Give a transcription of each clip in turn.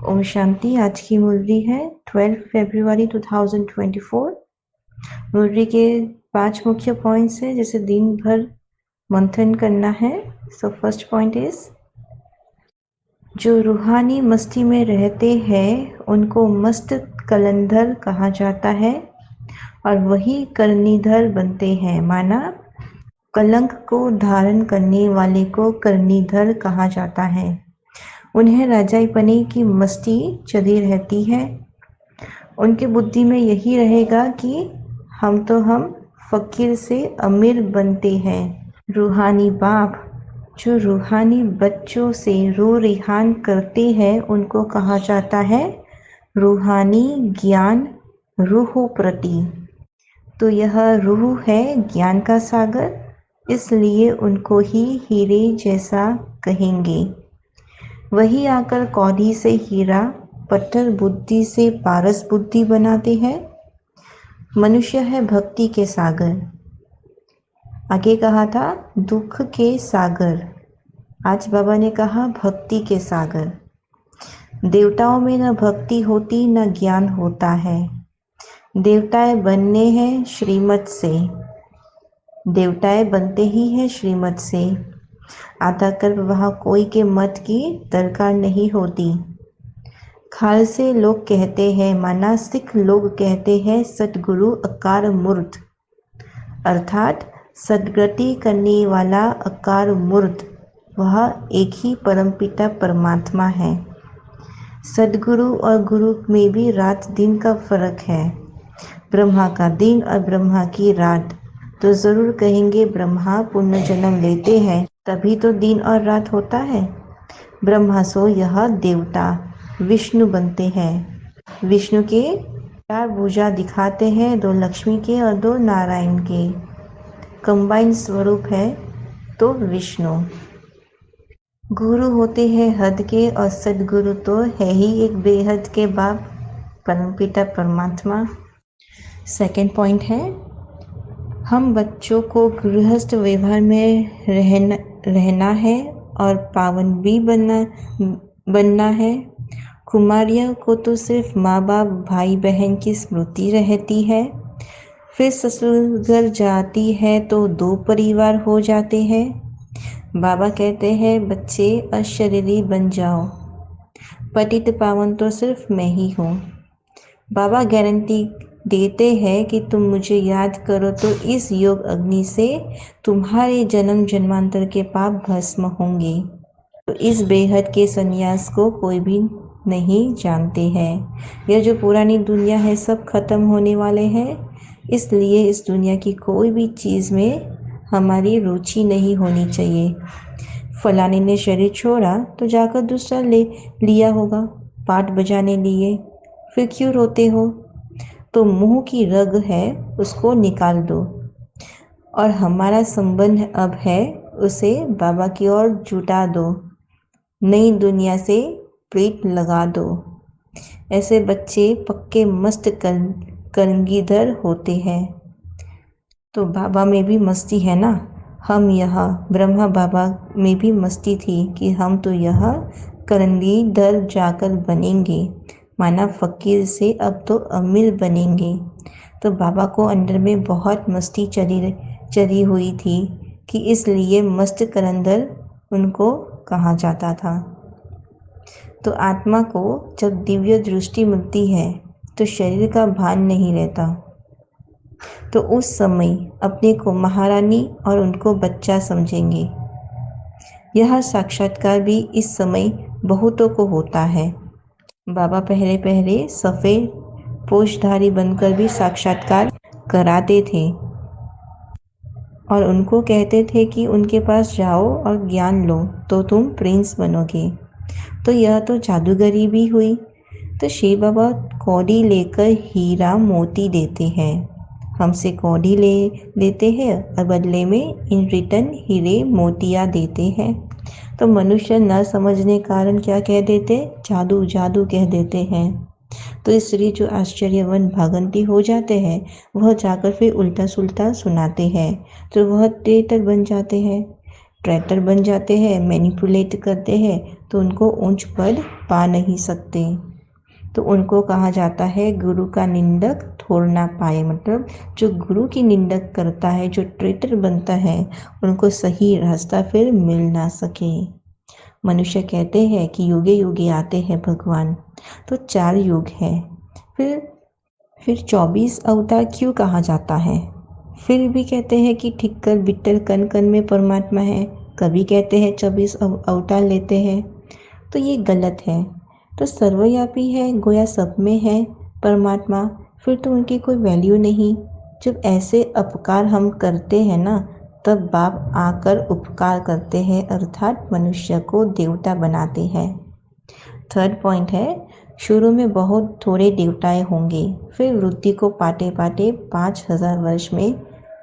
ओम शांति। आज की मुरली है 12 फरवरी 2024। मुरली के 5 मुख्य पॉइंट्स है जैसे दिन भर मंथन करना है। सो फर्स्ट पॉइंट इज, जो रूहानी मस्ती में रहते हैं उनको मस्त कलंधर कहा जाता है और वही करनीधर बनते हैं। माना कलंक को धारण करने वाले को करनीधर कहा जाता है। उन्हें राजाईपने की मस्ती चढ़ी रहती है। उनकी बुद्धि में यही रहेगा कि हम फकीर से अमीर बनते हैं। रूहानी बाप जो रूहानी बच्चों से रूह रिहान करते हैं उनको कहा जाता है रूहानी ज्ञान रूह प्रति। तो यह रूह है ज्ञान का सागर, इसलिए उनको ही हीरे जैसा कहेंगे। वही आकर कौड़ी से हीरा, पत्थर बुद्धि से पारस बुद्धि बनाते हैं। मनुष्य है भक्ति के सागर। आगे कहा था दुख के सागर, आज बाबा ने कहा भक्ति के सागर। देवताओं में न भक्ति होती न ज्ञान होता है। देवताएं बनने हैं श्रीमत से, देवताएं बनते ही हैं श्रीमत से। आधा कल्प वहाँ कोई के मत की दरकार नहीं होती। खाल से लोग कहते हैं, माना सिख लोग कहते हैं सतगुरु अकार मूर्त, अर्थात सदगति करने वाला अकार मूर्त वह एक ही परमपिता परमात्मा है। सदगुरु और गुरु में भी रात दिन का फर्क है। ब्रह्मा का दिन और ब्रह्मा की रात, तो ज़रूर कहेंगे ब्रह्मा पुनर्जन्म लेते हैं तभी तो दिन और रात होता है। ब्रह्मा सो यह देवता विष्णु बनते हैं। विष्णु के 4 भुजा दिखाते हैं, 2 लक्ष्मी के और 2 नारायण के। कंबाइंड स्वरूप है तो विष्णु। गुरु होते हैं हद के और सदगुरु तो है ही एक बेहद के बाप परमपिता परमात्मा। सेकंड पॉइंट है, हम बच्चों को गृहस्थ व्यवहार में रहना है और पावन भी बनना है। कुमारियों को तो सिर्फ माँ बाप भाई बहन की स्मृति रहती है। फिर ससुर घर जाती है तो 2 परिवार हो जाते हैं। बाबा कहते हैं बच्चे अशरीरी बन जाओ, पतित पावन तो सिर्फ मैं ही हूँ। बाबा गारंटी देते हैं कि तुम मुझे याद करो तो इस योग अग्नि से तुम्हारे जन्म जन्मांतर के पाप भस्म होंगे। तो इस बेहद के संन्यास को कोई भी नहीं जानते हैं। यह जो पुरानी दुनिया है सब खत्म होने वाले हैं, इसलिए इस दुनिया की कोई भी चीज़ में हमारी रुचि नहीं होनी चाहिए। फलाने ने शरीर छोड़ा तो जाकर दूसरा लिया होगा पाठ बजाने लिए, फिर क्यों रोते हो? तो मुंह की रग है उसको निकाल दो। और हमारा संबंध अब है उसे बाबा की ओर जुटा दो, नई दुनिया से प्रीत लगा दो। ऐसे बच्चे पक्के मस्त करंगीधर होते हैं। तो बाबा में भी मस्ती है ना। हम यहाँ ब्रह्मा बाबा में भी मस्ती थी कि हम तो यह करंगीधर जाकर बनेंगे, माना फकीर से अब तो अमीर बनेंगे। तो बाबा को अंदर में बहुत मस्ती चढ़ी हुई थी कि इसलिए मस्त करंदर उनको कहा जाता था। तो आत्मा को जब दिव्य दृष्टि मिलती है तो शरीर का भान नहीं रहता। तो उस समय अपने को महारानी और उनको बच्चा समझेंगे। यह साक्षात्कार भी इस समय बहुतों को होता है। बाबा पहले पहले सफ़ेद पोषधारी बनकर भी साक्षात्कार कराते थे और उनको कहते थे कि उनके पास जाओ और ज्ञान लो तो तुम प्रिंस बनोगे। तो यह तो जादूगरी भी हुई। तो शिव बाबा कौड़ी लेकर हीरा मोती देते हैं। हमसे कौड़ी लेते हैं और बदले में इन रिटर्न हीरे मोतियाँ देते हैं। तो मनुष्य न समझने कारण क्या कह देते, जादू जादू कह देते हैं। तो इसलिए जो आश्चर्यवन भागंती हो जाते हैं वह जाकर फिर उल्टा सुल्टा सुनाते हैं, तो वह तेतर बन जाते हैं। ट्रैटर बन जाते हैं, मैनिपुलेट करते हैं, तो उनको उच्च पद पा नहीं सकते। तो उनको कहा जाता है गुरु का निंदक थोड़ ना पाए, मतलब जो गुरु की निंदक करता है, जो ट्रेटर बनता है, उनको सही रास्ता फिर मिल ना सके। मनुष्य कहते हैं कि युगे युगे आते हैं भगवान, तो 4 युग है। फिर 24 अवतार क्यों कहा जाता है? फिर भी कहते हैं कि ठीक कर विट्ठल कण कण में परमात्मा है, कभी कहते हैं 24 अवतार लेते हैं, तो ये गलत है। तो सर्वव्यापी है, गोया सब में है परमात्मा, फिर तो उनकी कोई वैल्यू नहीं। जब ऐसे अपकार हम करते हैं ना, तब बाप आकर उपकार करते हैं, अर्थात मनुष्य को देवता बनाते हैं। थर्ड पॉइंट है, शुरू में बहुत थोड़े देवताएं होंगे, फिर वृद्धि को पाते पाते 5000 वर्ष में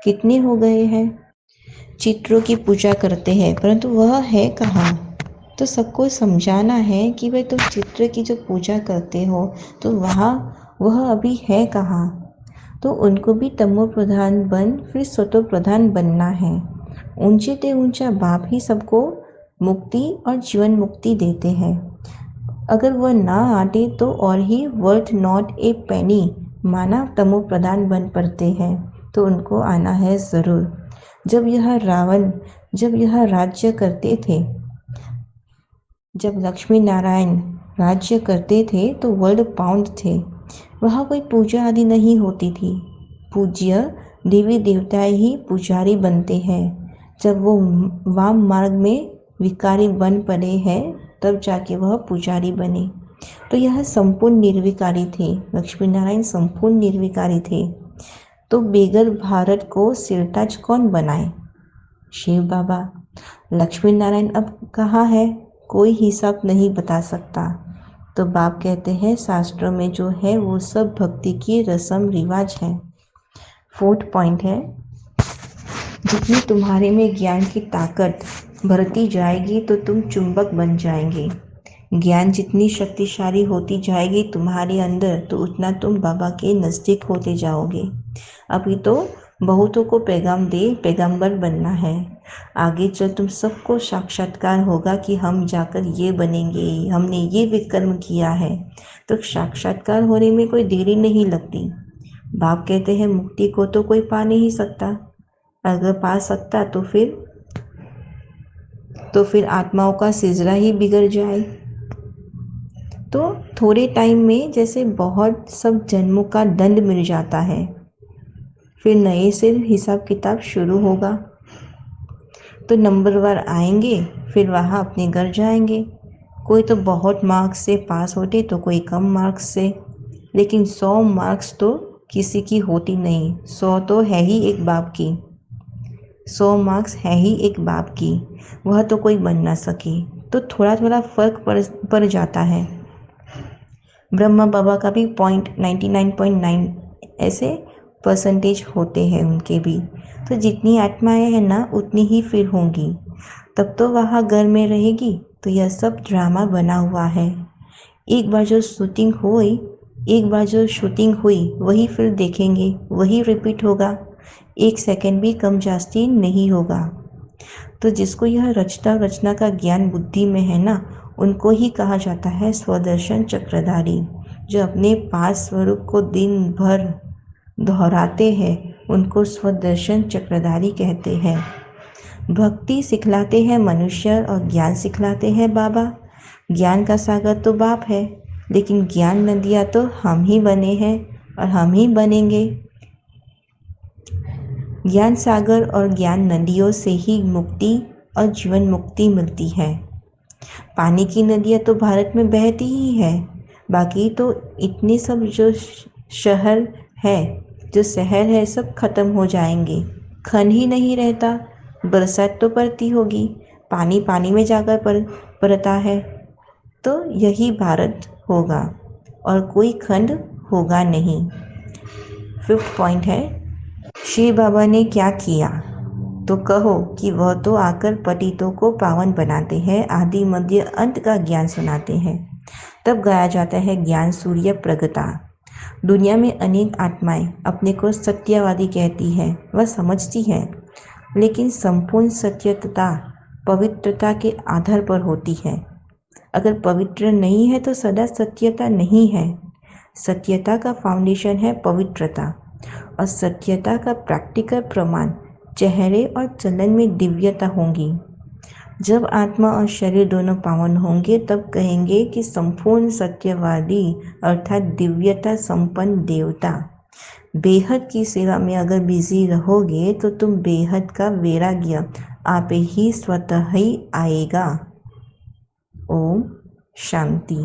कितने हो गए हैं। चित्रों की पूजा करते हैं, परंतु वह है कहाँ? तो सबको समझाना है कि भाई तुम चित्र की जो पूजा करते हो, तो वह अभी है कहाँ? तो उनको भी तमो प्रधान बन फिर सतो प्रधान बनना है। ऊंचे ते ऊंचा बाप ही सबको मुक्ति और जीवन मुक्ति देते हैं। अगर वह ना आते तो और ही वर्थ नॉट ए पेनी माना तमो प्रधान बन पड़ते हैं, तो उनको आना है ज़रूर। जब यह राज्य करते थे, जब लक्ष्मी नारायण राज्य करते थे, तो वर्ल्ड पाउंड थे, वहाँ कोई पूजा आदि नहीं होती थी। पूज्य देवी देवताएं ही पुजारी बनते हैं। जब वो वाम मार्ग में विकारी बन पड़े हैं, तब जाके वह पुजारी बने। तो यह संपूर्ण निर्विकारी थे, लक्ष्मी नारायण संपूर्ण निर्विकारी थे। तो बेगर भारत को सिरताज कौन बनाए? शिव बाबा। लक्ष्मी नारायण अब कहाँ है? कोई हिसाब नहीं बता सकता। तो बाप कहते हैं शास्त्रों में जो है वो सब भक्ति की रस्म रिवाज है। फोर्थ पॉइंट है, जितनी तुम्हारे में ज्ञान की ताकत बढ़ती जाएगी तो तुम चुंबक बन जाएंगे। ज्ञान जितनी शक्तिशाली होती जाएगी तुम्हारे अंदर, तो उतना तुम बाबा के नज़दीक होते जाओगे। अभी तो बहुतों को पैगाम दे पैगंबर बनना है, आगे चल तुम सबको साक्षात्कार होगा कि हम जाकर ये बनेंगे, हमने ये विकर्म किया है। तो साक्षात्कार होने में कोई देरी नहीं लगती। बाप कहते हैं मुक्ति को तो कोई पा नहीं सकता, अगर पा सकता तो फिर आत्माओं का सिजरा ही बिगड़ जाए। तो थोड़े टाइम में जैसे बहुत सब जन्मों का दंड मिल जाता है, फिर नए से हिसाब किताब शुरू होगा। तो नंबरवार आएंगे, फिर वहाँ अपने घर जाएंगे। कोई तो बहुत मार्क्स से पास होते, तो कोई कम मार्क्स से, लेकिन 100 मार्क्स तो किसी की होती नहीं। 100 तो है ही एक बाप की, 100 मार्क्स है ही एक बाप की, वह तो कोई बन ना सके। तो थोड़ा थोड़ा फर्क पड़ जाता है। ब्रह्मा बाबा का भी 99.9 ऐसे परसेंटेज होते हैं उनके भी। तो जितनी आत्माएं हैं ना, उतनी ही फिर होंगी। तब तो वहाँ घर में रहेगी, तो यह सब ड्रामा बना हुआ है। एक बार जो शूटिंग हुई वही फिर देखेंगे, वही रिपीट होगा, 1 सेकंड भी कम जास्ती नहीं होगा। तो जिसको यह रचना का ज्ञान बुद्धि में है ना, उनको ही कहा जाता है स्वदर्शन चक्रधारी। जो अपने पास स्वरूप को दिन भर दोहराते हैं, उनको स्वदर्शन चक्रधारी कहते हैं। भक्ति सिखलाते हैं मनुष्य और ज्ञान सिखलाते हैं बाबा। ज्ञान का सागर तो बाप है, लेकिन ज्ञान नदियाँ तो हम ही बने हैं और हम ही बनेंगे। ज्ञान सागर और ज्ञान नदियों से ही मुक्ति और जीवन मुक्ति मिलती है। पानी की नदियाँ तो भारत में बहती ही है, बाकी तो इतने सब जो शहर है सब खत्म हो जाएंगे, खन ही नहीं रहता। बरसात तो पड़ती होगी, पानी पानी में जाकर पड़ता है, तो यही भारत होगा और कोई खंड होगा नहीं। 5th पॉइंट है, शिव बाबा ने क्या किया? तो कहो कि वह तो आकर पतितों को पावन बनाते हैं, आदि मध्य अंत का ज्ञान सुनाते हैं। तब गाया जाता है ज्ञान सूर्य प्रगटा। दुनिया में अनेक आत्माएं अपने को सत्यवादी कहती है, वह समझती है, लेकिन संपूर्ण सत्यता पवित्रता के आधार पर होती है। अगर पवित्र नहीं है तो सदा सत्यता नहीं है। सत्यता का फाउंडेशन है पवित्रता, और सत्यता का प्रैक्टिकल प्रमाण चेहरे और चलन में दिव्यता होंगी। जब आत्मा और शरीर दोनों पावन होंगे तब कहेंगे कि संपूर्ण सत्यवादी अर्थात दिव्यता संपन्न देवता। बेहद की सेवा में अगर बिजी रहोगे तो तुम बेहद का वैराग्य आप ही स्वतः ही आएगा। ओम शांति।